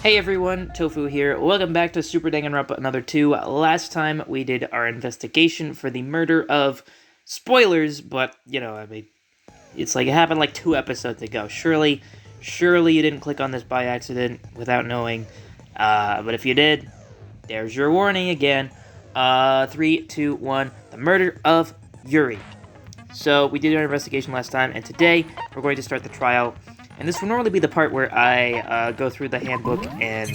Hey everyone, Tofu here. Welcome back to Super Danganronpa Another 2. Last time we did our investigation for the murder of... Spoilers, but, it's like it happened like 2 episodes ago. Surely you didn't click on this by accident without knowing. But if you did, there's your warning again. 3, 2, 1. The murder of Yuri. So, we did our investigation last time, and today we're going to start the trial. And this will normally be the part where I go through the handbook and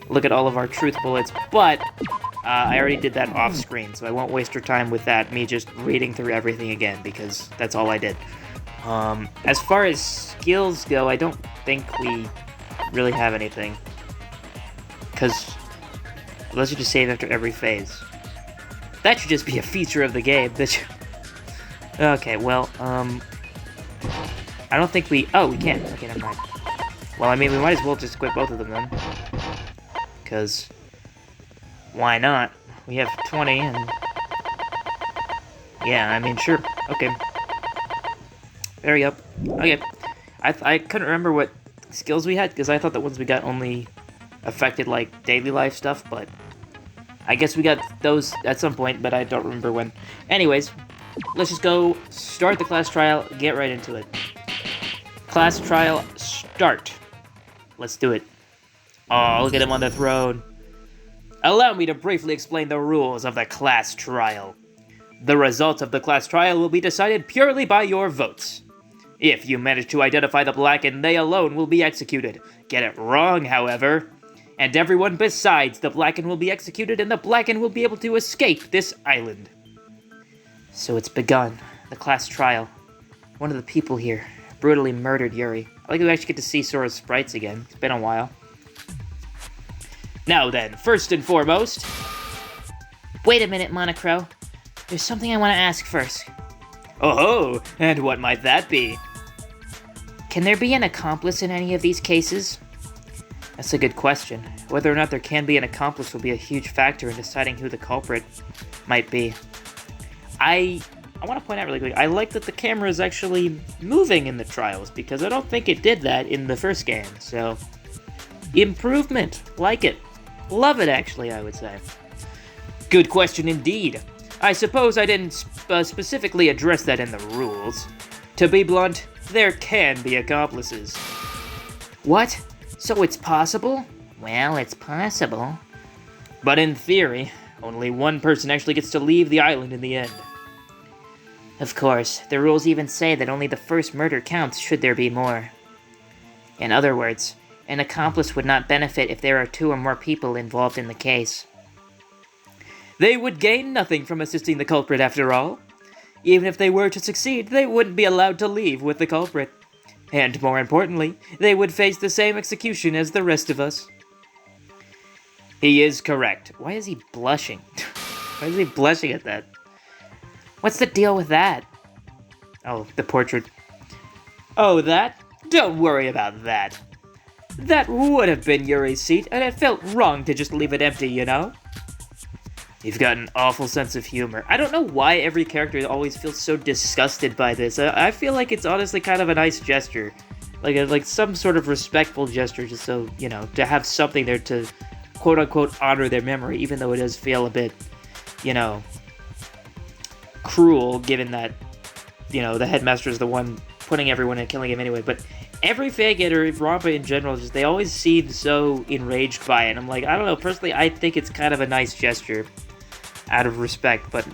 look at all of our truth bullets, but I already did that off screen, so I won't waste your time with that, me just reading through everything again, because that's all I did. As far as skills go, I don't think we really have anything. Because, unless you just save after every phase. That should just be a feature of the game. Okay, well, I don't think we... Oh, we can. Okay, never mind. Well, I mean, we might as well just quit both of them then. Because... why not? We have 20 and... yeah, I mean, sure. Okay. There we go. Okay. I couldn't remember what skills we had, because I thought the ones we got only affected, like, daily life stuff, but... I guess we got those at some point, but I don't remember when. Anyways, let's just go start the class trial, get right into it. Class trial, start. Let's do it. Oh, look at him on the throne. Allow me to briefly explain the rules of the class trial. The results of the class trial will be decided purely by your votes. If you manage to identify the Blacken, they alone will be executed. Get it wrong, however, and everyone besides the Blacken will be executed, and the Blacken will be able to escape this island. So it's begun. The class trial. One of the people here brutally murdered Yuri. I like we actually get to see Sora's sprites again. It's been a while. Now then, first and foremost... Wait a minute, Monocro. There's something I want to ask first. Oh, and what might that be? Can there be an accomplice in any of these cases? That's a good question. Whether or not there can be an accomplice will be a huge factor in deciding who the culprit might be. I want to point out really quick, I like that the camera is actually moving in the trials, because I don't think it did that in the first game, so... improvement. Like it. Love it, actually, I would say. Good question indeed. I suppose I didn't specifically address that in the rules. To be blunt, there can be accomplices. What? So it's possible? Well, it's possible. But in theory, only one person actually gets to leave the island in the end. Of course, the rules even say that only the first murder counts should there be more. In other words, an accomplice would not benefit if there are 2 or more people involved in the case. They would gain nothing from assisting the culprit after all. Even if they were to succeed, they wouldn't be allowed to leave with the culprit. And more importantly, they would face the same execution as the rest of us. He is correct. Why is he blushing? Why is he blushing at that? What's the deal with that? Oh, the portrait. Oh, that? Don't worry about that. That would have been Yuri's seat, and it felt wrong to just leave it empty, you know? You've got an awful sense of humor. I don't know why every character always feels so disgusted by this. I feel like it's honestly kind of a nice gesture. Like some sort of respectful gesture, just so, to have something there to quote-unquote honor their memory, even though it does feel a bit, cruel, given that, the headmaster is the one putting everyone and killing him anyway. But every faggot or Rampa in general, they always seem so enraged by it. I'm like, I don't know, personally, I think it's kind of a nice gesture out of respect, but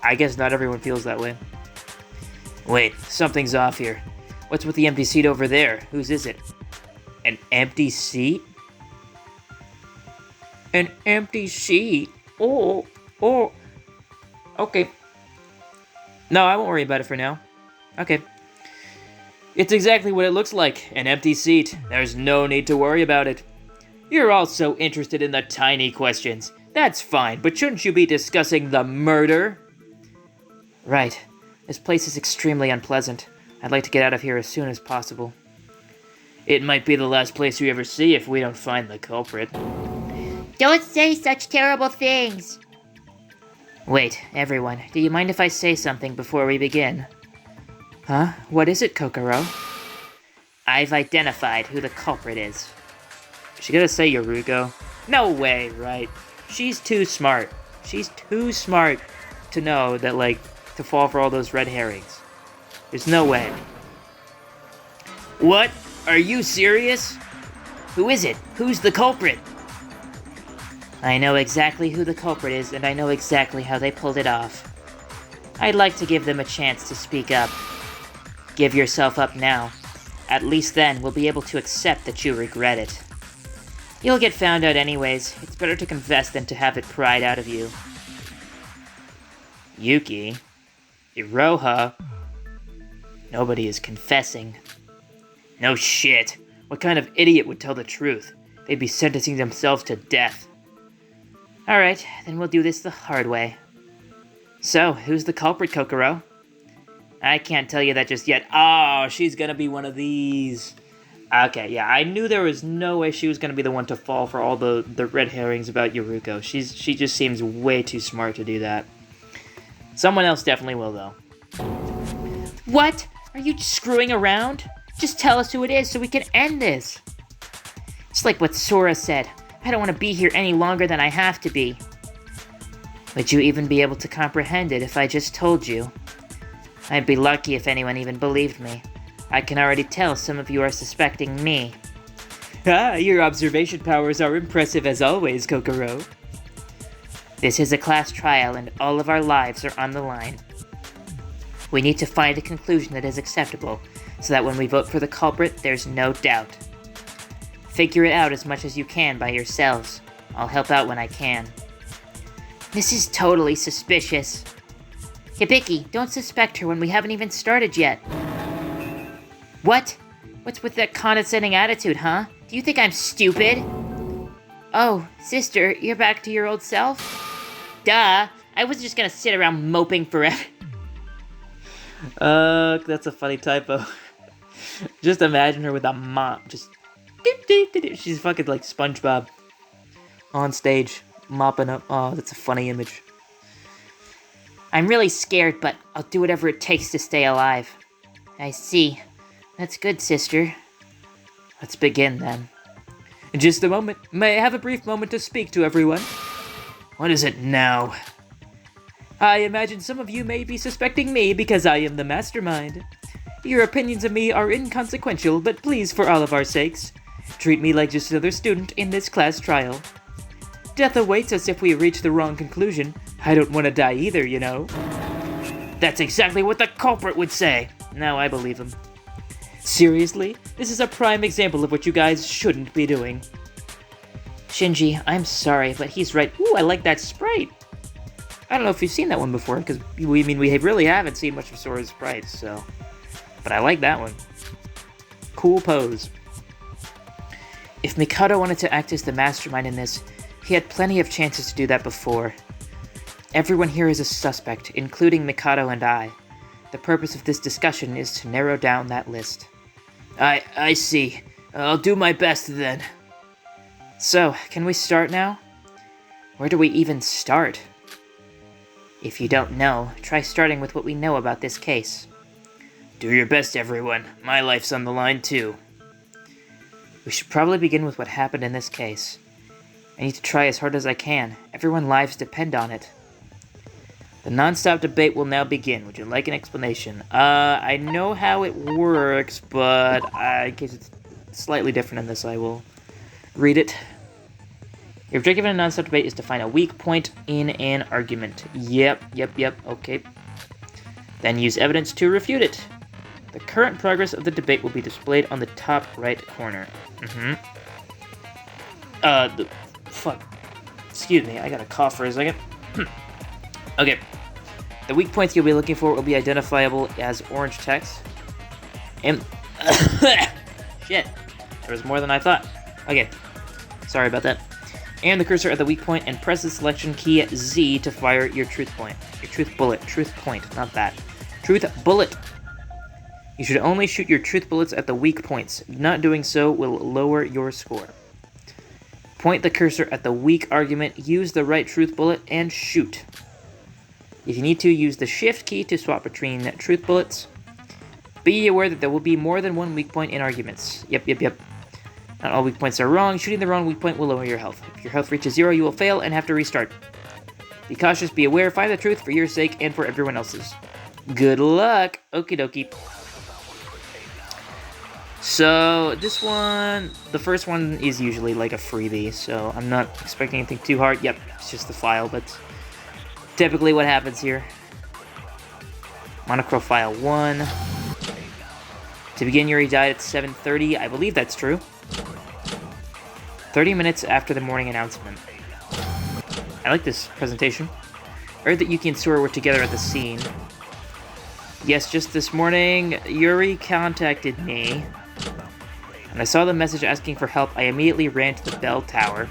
I guess not everyone feels that way. Wait, something's off here. What's with the empty seat over there? Whose is it? An empty seat? An empty seat? Oh. Okay. No, I won't worry about it for now. Okay. It's exactly what it looks like, an empty seat. There's no need to worry about it. You're all so interested in the tiny questions. That's fine, but shouldn't you be discussing the murder? Right. This place is extremely unpleasant. I'd like to get out of here as soon as possible. It might be the last place you ever see if we don't find the culprit. Don't say such terrible things! Wait, everyone, do you mind if I say something before we begin? Huh? What is it, Kokoro? I've identified who the culprit is. She gonna say Yoruko? No way, right? She's too smart. She's too smart to know that, like, to fall for all those red herrings. There's no way. What? Are you serious? Who is it? Who's the culprit? I know exactly who the culprit is, and I know exactly how they pulled it off. I'd like to give them a chance to speak up. Give yourself up now. At least then, we'll be able to accept that you regret it. You'll get found out anyways. It's better to confess than to have it pried out of you. Yuki? Iroha? Nobody is confessing. No shit. What kind of idiot would tell the truth? They'd be sentencing themselves to death. Alright, then we'll do this the hard way. So, who's the culprit, Kokoro? I can't tell you that just yet. Oh, she's gonna be one of these. Okay, yeah, I knew there was no way she was gonna be the one to fall for all the red herrings about Yoruko. She just seems way too smart to do that. Someone else definitely will, though. What? Are you screwing around? Just tell us who it is so we can end this. It's like what Sora said. I don't want to be here any longer than I have to be. Would you even be able to comprehend it if I just told you? I'd be lucky if anyone even believed me. I can already tell some of you are suspecting me. Ah, your observation powers are impressive as always, Kokoro. This is a class trial and all of our lives are on the line. We need to find a conclusion that is acceptable, so that when we vote for the culprit, there's no doubt. Figure it out as much as you can by yourselves. I'll help out when I can. This is totally suspicious. Hibiki, don't suspect her when we haven't even started yet. What? What's with that condescending attitude, huh? Do you think I'm stupid? Oh, sister, you're back to your old self? Duh, I wasn't just gonna sit around moping forever. That's a funny typo. Just imagine her with a mop, just... She's fucking like SpongeBob. On stage, mopping up. Oh, that's a funny image. I'm really scared, but I'll do whatever it takes to stay alive. I see. That's good, sister. Let's begin, then. In just a moment, may I have a brief moment to speak to everyone? What is it now? I imagine some of you may be suspecting me because I am the mastermind. Your opinions of me are inconsequential, but please, for all of our sakes, treat me like just another student in this class trial. Death awaits us if we reach the wrong conclusion. I don't want to die either, you know. That's exactly what the culprit would say. Now I believe him. Seriously, this is a prime example of what you guys shouldn't be doing. Shinji, I'm sorry, but he's right. Ooh, I like that sprite. I don't know if you've seen that one before, because we really haven't seen much of Sora's sprites, so... But I like that one. Cool pose. If Mikado wanted to act as the mastermind in this, he had plenty of chances to do that before. Everyone here is a suspect, including Mikado and I. The purpose of this discussion is to narrow down that list. I see. I'll do my best then. So, can we start now? Where do we even start? If you don't know, try starting with what we know about this case. Do your best, everyone. My life's on the line, too. We should probably begin with what happened in this case. I need to try as hard as I can. Everyone's lives depend on it. The non-stop debate will now begin. Would you like an explanation? I know how it works, but in case it's slightly different in this, I will read it. Your objective in a non-stop debate is to find a weak point in an argument. Yep, okay. Then use evidence to refute it. The current progress of the debate will be displayed on the top right corner. Fuck. Excuse me, I got a cough for a second. Okay. The weak points you'll be looking for will be identifiable as orange text. And... Shit. There was more than I thought. Okay. Sorry about that. And the cursor at the weak point, and press the selection key Z to fire your truth point. Your truth bullet. Truth point, not that. Truth bullet. You should only shoot your truth bullets at the weak points. Not doing so will lower your score. Point the cursor at the weak argument, use the right truth bullet, and shoot. If you need to, use the shift key to swap between truth bullets. Be aware that there will be more than one weak point in arguments. Yep. Not all weak points are wrong. Shooting the wrong weak point will lower your health. If your health reaches 0, you will fail and have to restart. Be cautious, be aware, find the truth for your sake and for everyone else's. Good luck! Okie dokie. So, this one, the first one is usually like a freebie, so I'm not expecting anything too hard. Yep, it's just the file, but typically what happens here. Monochrome file 1. To begin, Yuri died at 7:30. I believe that's true. 30 minutes after the morning announcement. I like this presentation. I heard that Yuki and Sora were together at the scene. Yes, just this morning, Yuri contacted me. When I saw the message asking for help, I immediately ran to the bell tower.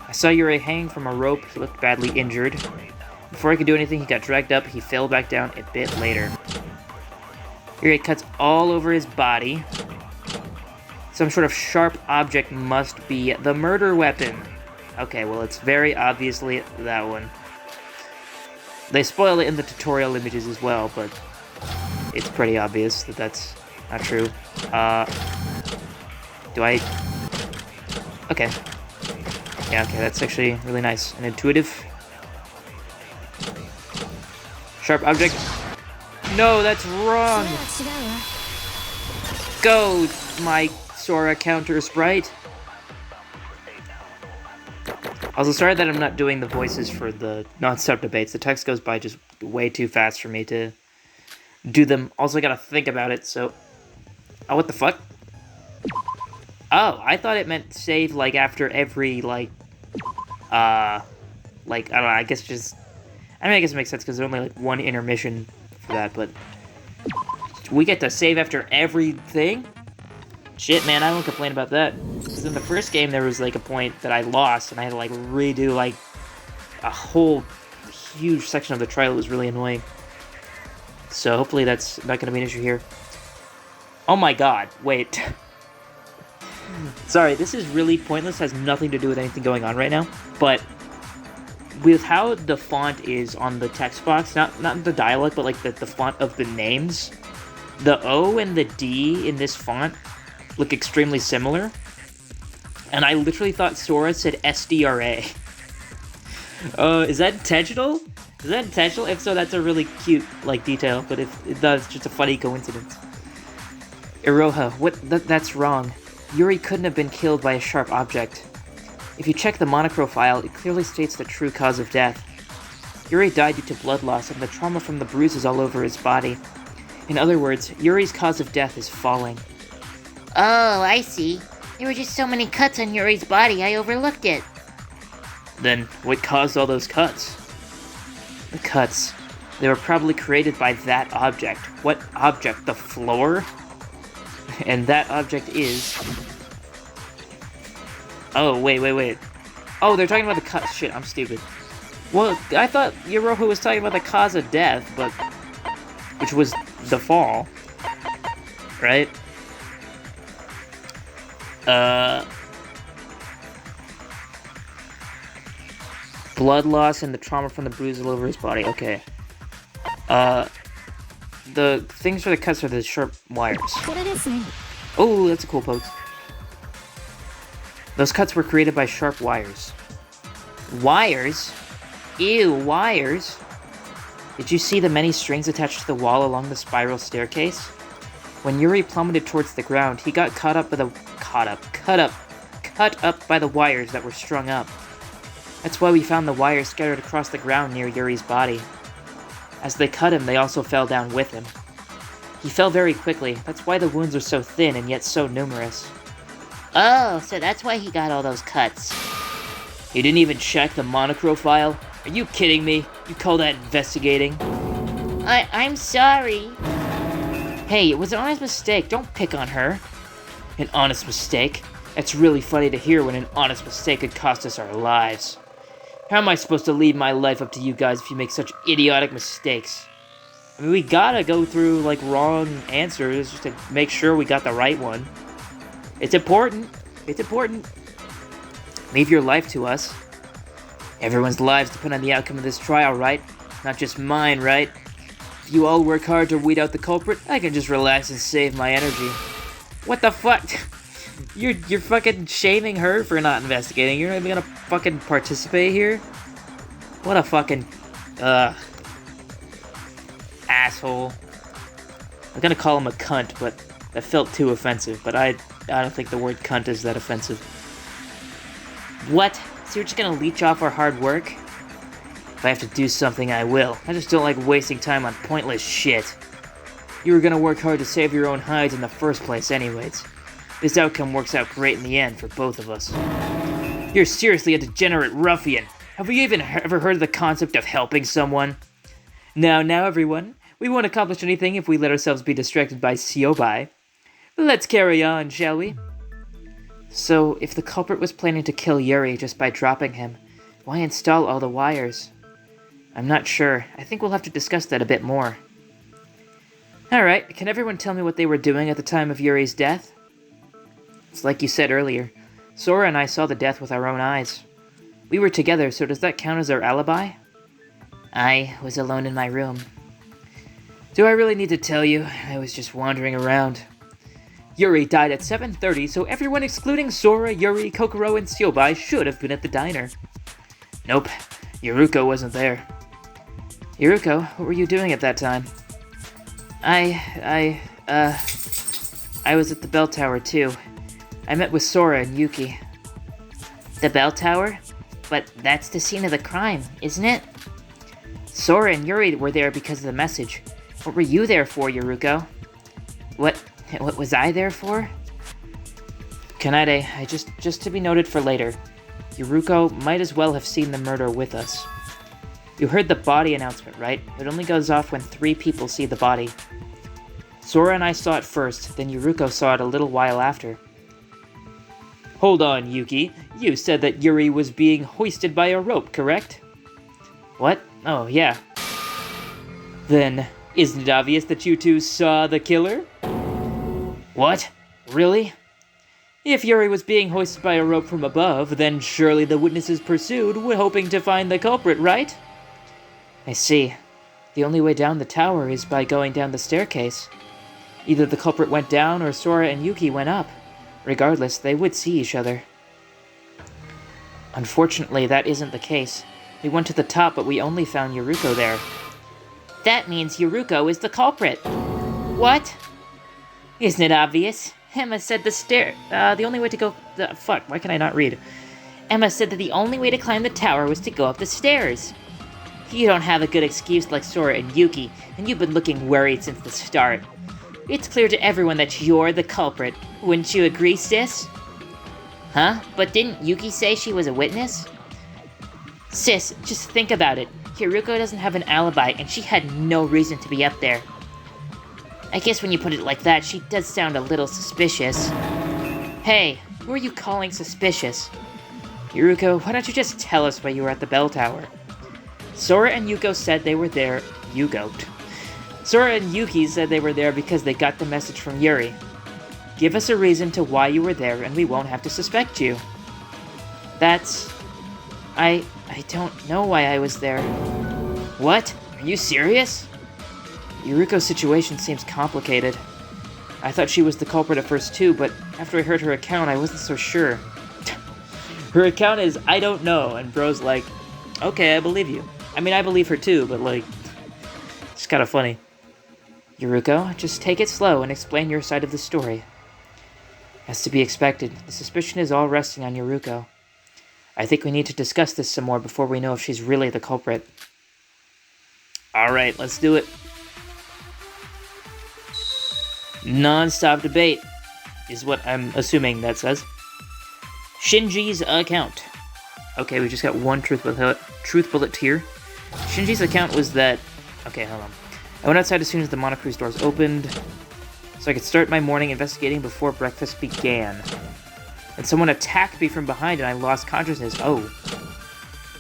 I saw Yuri hanging from a rope. He looked badly injured. Before I could do anything, he got dragged up. He fell back down a bit later. Yuri had cuts all over his body. Some sort of sharp object must be the murder weapon. Okay, well, it's very obviously that one. They spoil it in the tutorial images as well, but it's pretty obvious that that's not true. Do I... Okay. Yeah, okay, that's actually really nice and intuitive. Sharp object. No, that's wrong! Go, my Sora counter sprite! Also, sorry that I'm not doing the voices for the non-stop debates. The text goes by just way too fast for me to do them. Also, I gotta think about it, so... Oh, what the fuck? Oh, I thought it meant save, like, after every, like, I don't know, I guess just... I mean, I guess it makes sense, because there's only, like, one intermission for that, but... We get to save after everything? Shit, man, I won't complain about that. Because in the first game, there was, like, a point that I lost, and I had to, like, redo, like, a whole huge section of the trial. It was really annoying. So, hopefully that's not going to be an issue here. Oh my god, wait. Sorry, this is really pointless, has nothing to do with anything going on right now, but with how the font is on the text box, not the dialogue, but like the font of the names, the O and the D in this font look extremely similar, and I literally thought Sora said SDRA. Is that intentional? Is that intentional? If so, that's a really cute, like, detail, but if it does, it's just a funny coincidence. Iroha, that's wrong. Yuri couldn't have been killed by a sharp object. If you check the monochrome file, it clearly states the true cause of death. Yuri died due to blood loss and the trauma from the bruises all over his body. In other words, Yuri's cause of death is falling. Oh, I see. There were just so many cuts on Yuri's body, I overlooked it. Then, what caused all those cuts? The cuts. They were probably created by that object. What object? The floor? And that object is... Oh, wait. Oh, they're talking about the cuts. Shit, I'm stupid. Well, I thought Yoroha was talking about the cause of death, but... Which was the fall. Right? Blood loss and the trauma from the bruises all over his body. Okay. The things for the cuts are the sharp wires. Oh, that's a cool pose. Those cuts were created by sharp wires. Wires? Ew, wires? Did you see the many strings attached to the wall along the spiral staircase? When Yuri plummeted towards the ground, he got cut up by the wires that were strung up. That's why we found the wires scattered across the ground near Yuri's body. As they cut him, they also fell down with him. He fell very quickly. That's why the wounds are so thin and yet so numerous. Oh, so that's why he got all those cuts. You didn't even check the monochrome file? Are you kidding me? You call that investigating? I'm sorry. Hey, it was an honest mistake. Don't pick on her. An honest mistake? That's really funny to hear when an honest mistake could cost us our lives. How am I supposed to leave my life up to you guys if you make such idiotic mistakes? I mean, we gotta go through, like, wrong answers just to make sure we got the right one. It's important. It's important. Leave your life to us. Everyone's lives depend on the outcome of this trial, right? Not just mine, right? If you all work hard to weed out the culprit, I can just relax and save my energy. What the fuck? You're fucking shaming her for not investigating. You're not even gonna fucking participate here? What a fucking... asshole. I'm gonna call him a cunt, but that felt too offensive. But I don't think the word cunt is that offensive. What? So you're just gonna leech off our hard work? If I have to do something, I will. I just don't like wasting time on pointless shit. You were gonna work hard to save your own hides in the first place anyways. This outcome works out great in the end for both of us. You're seriously a degenerate ruffian. Have we even ever heard of the concept of helping someone? Now everyone. We won't accomplish anything if we let ourselves be distracted by Siobai. Let's carry on, shall we? So, if the culprit was planning to kill Yuri just by dropping him, why install all the wires? I'm not sure. I think we'll have to discuss that a bit more. Alright, can everyone tell me what they were doing at the time of Yuri's death? It's like you said earlier. Sora and I saw the death with our own eyes. We were together, so does that count as our alibi? I was alone in my room. Do I really need to tell you? I was just wandering around. Yuri died at 7:30, so everyone excluding Sora, Yuri, Kokoro, and Siobai should have been at the diner. Nope, Yuruko wasn't there. Yuruko, what were you doing at that time? I was at the bell tower too. I met with Sora and Yuki. The bell tower? But that's the scene of the crime, isn't it? Sora and Yuri were there because of the message. What were you there for, Yuruko? What was I there for? Kanade, just to be noted for later. Yuruko might as well have seen the murder with us. You heard the body announcement, right? It only goes off when 3 people see the body. Sora and I saw it first, then Yuruko saw it a little while after. Hold on, Yuki. You said that Yuri was being hoisted by a rope, correct? What? Oh, yeah. Then, isn't it obvious that you two saw the killer? What? Really? If Yuri was being hoisted by a rope from above, then surely the witnesses pursued were hoping to find the culprit, right? I see. The only way down the tower is by going down the staircase. Either the culprit went down or Sora and Yuki went up. Regardless, they would see each other. Unfortunately, that isn't the case. We went to the top, but we only found Yuruko there. That means Yuruko is the culprit. What? Isn't it obvious? Emma said the only way to go... fuck, why can I not read? Emma said that the only way to climb the tower was to go up the stairs. You don't have a good excuse like Sora and Yuki, and you've been looking worried since the start. It's clear to everyone that you're the culprit. Wouldn't you agree, sis? Huh? But didn't Yuki say she was a witness? Sis, just think about it. Yuruko doesn't have an alibi, and she had no reason to be up there. I guess when you put it like that, she does sound a little suspicious. Hey, who are you calling suspicious? Yuruko, why don't you just tell us why you were at the bell tower? Sora and Yuko said they were there. Sora and Yuki said they were there because they got the message from Yuri. Give us a reason to why you were there, and we won't have to suspect you. I don't know why I was there. What? Are you serious? Yuruko's situation seems complicated. I thought she was the culprit at first too, but after I heard her account, I wasn't so sure. Her account is, I don't know, and bro's like, okay, I believe you. I mean, I believe her too, but like, it's kind of funny. Yuruko, just take it slow and explain your side of the story. As to be expected, the suspicion is all resting on Yuruko. I think we need to discuss this some more before we know if she's really the culprit. Alright, let's do it. Non-stop debate is what I'm assuming that says. Shinji's account. Okay, we just got one truth bullet here. Shinji's account was that... Okay, hold on. I went outside as soon as the Monocruise doors opened, so I could start my morning investigating before breakfast began. And someone attacked me from behind and I lost consciousness. Oh.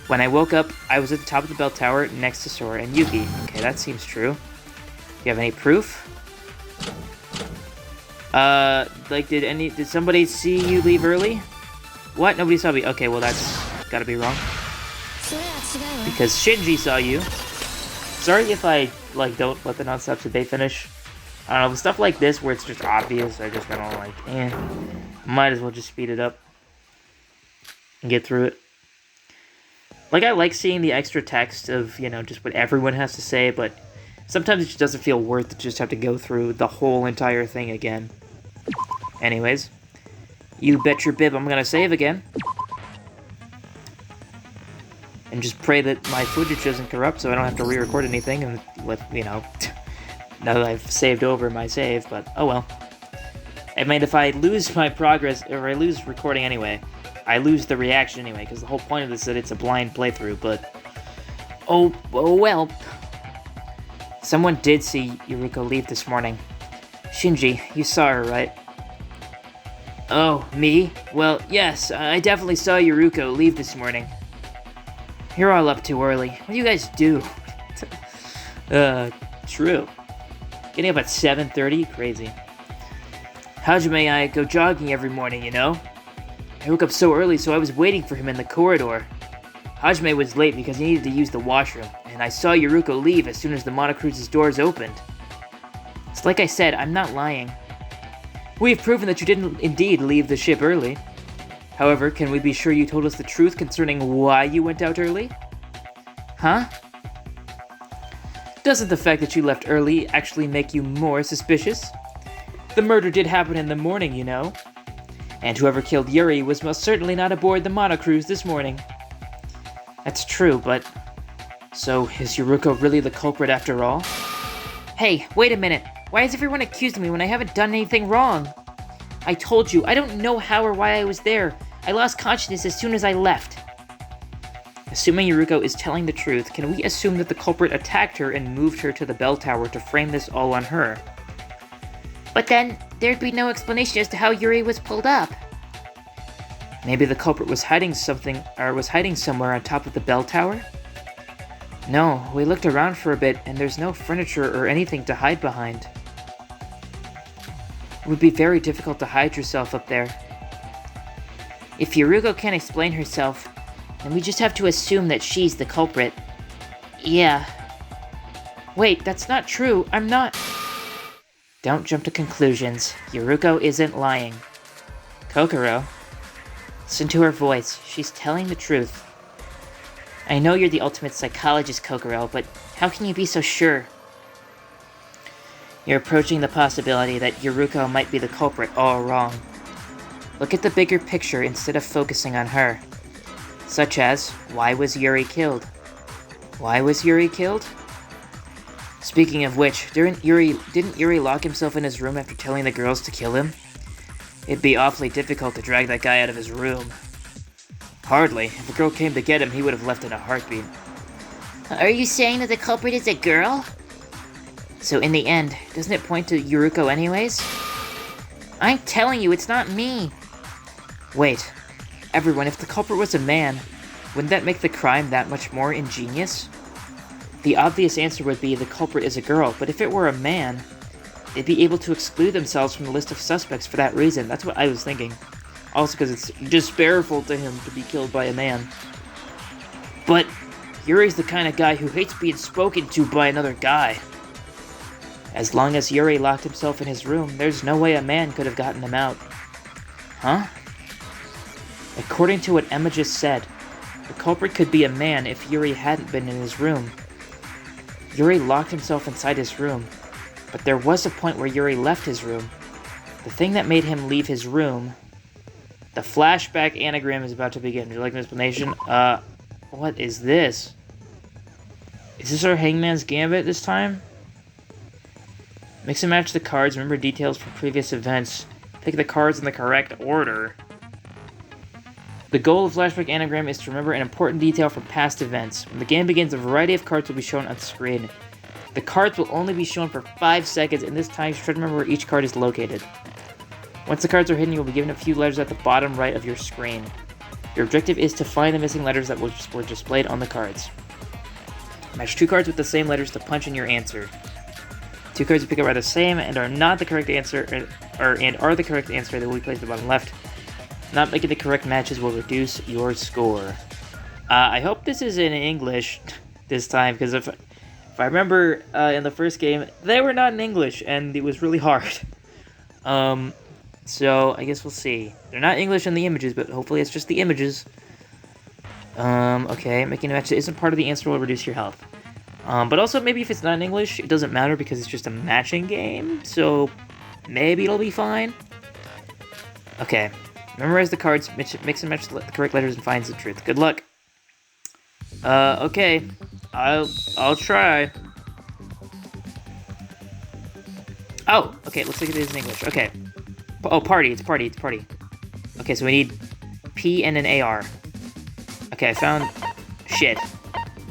When I woke up, I was at the top of the bell tower next to Sora and Yuki. Okay, that seems true. Do you have any proof? Like, did somebody see you leave early? What? Nobody saw me? Okay, well that's gotta be wrong. Because Shinji saw you. Sorry if I, like, don't let the non-stop debate finish. I don't know, stuff like this where it's just obvious, I just kind of like, might as well just speed it up and get through it. Like, I like seeing the extra text of, you know, just what everyone has to say, but sometimes it just doesn't feel worth it to just have to go through the whole entire thing again. Anyways, you bet your bib I'm gonna save again. And just pray that my footage doesn't corrupt so I don't have to re-record anything and with, you know, now that I've saved over my save, but oh well. I mean, if I lose my progress, or I lose recording anyway, I lose the reaction anyway, because the whole point of this is that it's a blind playthrough, but oh well. Someone did see Yuruko leave this morning. Shinji, you saw her, right? Oh, me? Well, yes, I definitely saw Yuruko leave this morning. You're all up too early. What do you guys do? True. Getting up at 7:30? Crazy. Hajime I go jogging every morning, you know? I woke up so early, so I was waiting for him in the corridor. Hajime was late because he needed to use the washroom, and I saw Yuruko leave as soon as the Monocruise's doors opened. It's like I said, I'm not lying. We have proven that you didn't indeed leave the ship early. However, can we be sure you told us the truth concerning why you went out early? Huh? Doesn't the fact that you left early actually make you more suspicious? The murder did happen in the morning, you know. And whoever killed Yuri was most certainly not aboard the Monocruise this morning. That's true, but... So, is Yuruko really the culprit after all? Hey, wait a minute. Why has everyone accused me when I haven't done anything wrong? I told you, I don't know how or why I was there. I lost consciousness as soon as I left. Assuming Yuruko is telling the truth, can we assume that the culprit attacked her and moved her to the bell tower to frame this all on her? But then, there'd be no explanation as to how Yuri was pulled up. Maybe the culprit was hiding something, or was hiding somewhere on top of the bell tower? No, we looked around for a bit, and there's no furniture or anything to hide behind. It would be very difficult to hide yourself up there. If Yuruko can't explain herself, then we just have to assume that she's the culprit. Yeah. Wait, that's not true. I'm not... Don't jump to conclusions. Yuruko isn't lying. Kokoro. Listen to her voice. She's telling the truth. I know you're the ultimate psychologist, Kokoro, but how can you be so sure? You're approaching the possibility that Yuruko might be the culprit all wrong. Look at the bigger picture instead of focusing on her. Such as, why was Yuri killed? Why was Yuri killed? Speaking of which, didn't Yuri lock himself in his room after telling the girls to kill him? It'd be awfully difficult to drag that guy out of his room. Hardly. If a girl came to get him, he would have left in a heartbeat. Are you saying that the culprit is a girl? So in the end, doesn't it point to Yuruko anyways? I'm telling you, it's not me. Wait. Everyone, if the culprit was a man, wouldn't that make the crime that much more ingenious? The obvious answer would be the culprit is a girl, but if it were a man, they'd be able to exclude themselves from the list of suspects for that reason. That's what I was thinking. Also because it's disparable to him to be killed by a man. But Yuri's the kind of guy who hates being spoken to by another guy. As long as Yuri locked himself in his room, there's no way a man could have gotten him out. Huh? According to what Emma just said, the culprit could be a man if Yuri hadn't been in his room. Yuri locked himself inside his room, but there was a point where Yuri left his room. The thing that made him leave his room... The flashback anagram is about to begin. Would you like an explanation? What is this? Is this our Hangman's Gambit this time? Mix and match the cards, remember details from previous events. Pick the cards in the correct order. The goal of Flashback Anagram is to remember an important detail from past events. When the game begins, a variety of cards will be shown on screen. The cards will only be shown for 5 seconds, and this time try to remember where each card is located. Once the cards are hidden, you will be given a few letters at the bottom right of your screen. Your objective is to find the missing letters that were displayed on the cards. Match 2 cards with the same letters to punch in your answer. 2 cards you pick up are the same and are not the correct answer, and are the correct answer that will be placed at the bottom left. Not making the correct matches will reduce your score. I hope this is in English this time, because if If I remember, in the first game, they were not in English, and it was really hard. So I guess we'll see. They're not English in the images, but hopefully it's just the images. Okay, making a match that isn't part of the answer will reduce your health. But also, maybe if it's not in English, it doesn't matter because it's just a matching game, so maybe it'll be fine. Okay, memorize the cards, mix and match the correct letters, and find the truth. Good luck. Okay, I'll try. Oh, okay, looks like it is in English. Okay. Oh, party, it's party. Okay, so we need P and an AR. Okay, I found... Shit.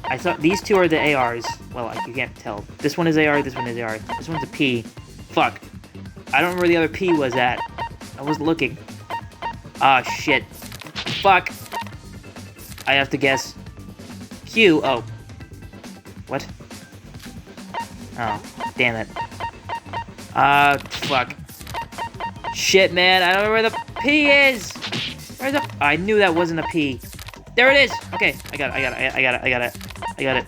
I thought these two are the ARs. Well, you can't tell. This one is AR, this one is AR. This one's a P. Fuck. I don't remember where the other P was at. I was looking. Ah, shit. Fuck. I have to guess. Q. Oh. What? Oh, damn it. Fuck. Shit, man, I don't know where the P is! Where's the... I knew that wasn't a P. There it is! Okay, I got it.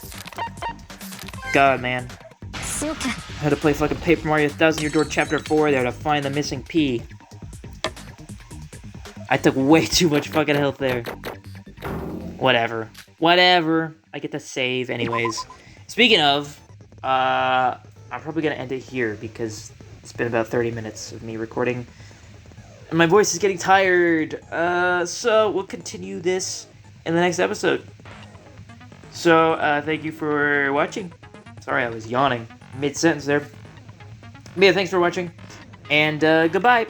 God, man. I had to play fucking Paper Mario 1000 Year Door Chapter 4 there to find the missing P. I took way too much fucking health there. Whatever. I get to save anyways. Speaking of, I'm probably gonna end it here because it's been about 30 minutes of me recording. And my voice is getting tired. So we'll continue this in the next episode. So, thank you for watching. Sorry, I was yawning mid-sentence there. But yeah, thanks for watching. And, goodbye.